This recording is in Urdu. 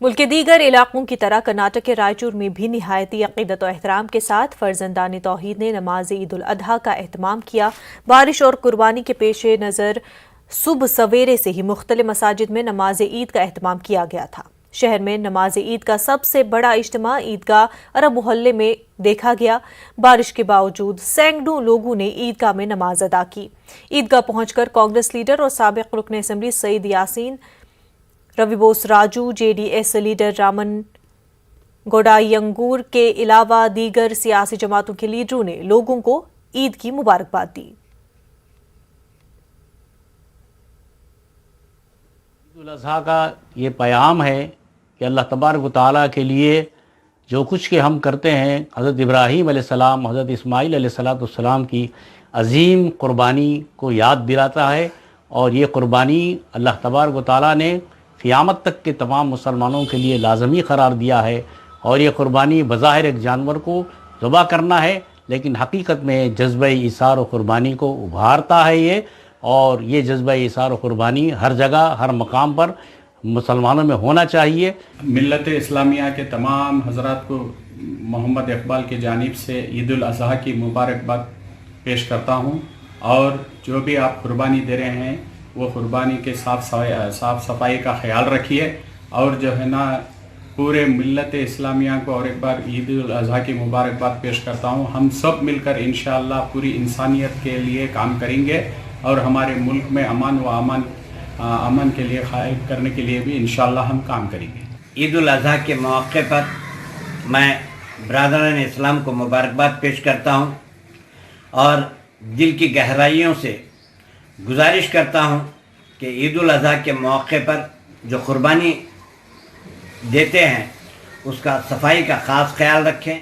ملک کے دیگر علاقوں کی طرح کرناٹک کے رائچور میں بھی نہایتی عقیدت و احترام کے ساتھ فرزندان توحید نے نماز عید الاضحیٰ کا اہتمام کیا۔ بارش اور قربانی کے پیش نظر صبح سویرے سے ہی مختلف مساجد میں نماز عید کا اہتمام کیا گیا تھا۔ شہر میں نماز عید کا سب سے بڑا اجتماع عیدگاہ عرب محلے میں دیکھا گیا۔ بارش کے باوجود سینکڑوں لوگوں نے عیدگاہ میں نماز ادا کی۔ عیدگاہ پہنچ کر کانگریس لیڈر اور سابق رکن assembly Saeed Yasin, Ravi Bose Raju, J D S leader Raman گوڈاینگور کے علاوہ دیگر سیاسی جماعتوں کے لیڈروں نے لوگوں کو عید کی مبارکباد دی۔ عید الاضحیٰ کا یہ پیام ہے کہ اللہ تبارک و تعالیٰ کے لیے جو کچھ کہ ہم کرتے ہیں، حضرت ابراہیم علیہ السلام، حضرت اسماعیل علیہ السلام کی عظیم قربانی کو یاد دلاتا ہے، اور یہ قربانی اللہ تبارک و تعالیٰ نے قیامت تک کے تمام مسلمانوں کے لیے لازمی قرار دیا ہے۔ اور یہ قربانی بظاہر ایک جانور کو ذبح کرنا ہے، لیکن حقیقت میں جذبہ ایثار و قربانی کو ابھارتا ہے یہ، اور یہ جذبہ ایثار و قربانی ہر جگہ ہر مقام پر مسلمانوں میں ہونا چاہیے۔ ملت اسلامیہ کے تمام حضرات کو محمد اقبال کی جانب سے عید الاضحیٰ کی مبارکباد پیش کرتا ہوں، اور جو بھی آپ قربانی دے رہے ہیں وہ قربانی کے صاف صفائی کا خیال رکھیے، اور جو ہے نا پورے ملت اسلامیہ کو اور ایک بار عید الاضحیٰ کی مبارکباد پیش کرتا ہوں۔ ہم سب مل کر انشاءاللہ پوری انسانیت کے لیے کام کریں گے، اور ہمارے ملک میں امن کے لیے قائم کرنے کے لیے بھی انشاءاللہ ہم کام کریں گے۔ عید الاضحیٰ کے موقع پر میں برادران اسلام کو مبارکباد پیش کرتا ہوں، اور دل کی گہرائیوں سے گزارش کرتا ہوں کہ عید الاضحیٰ کے موقع پر جو قربانی دیتے ہیں اس کا صفائی کا خاص خیال رکھیں۔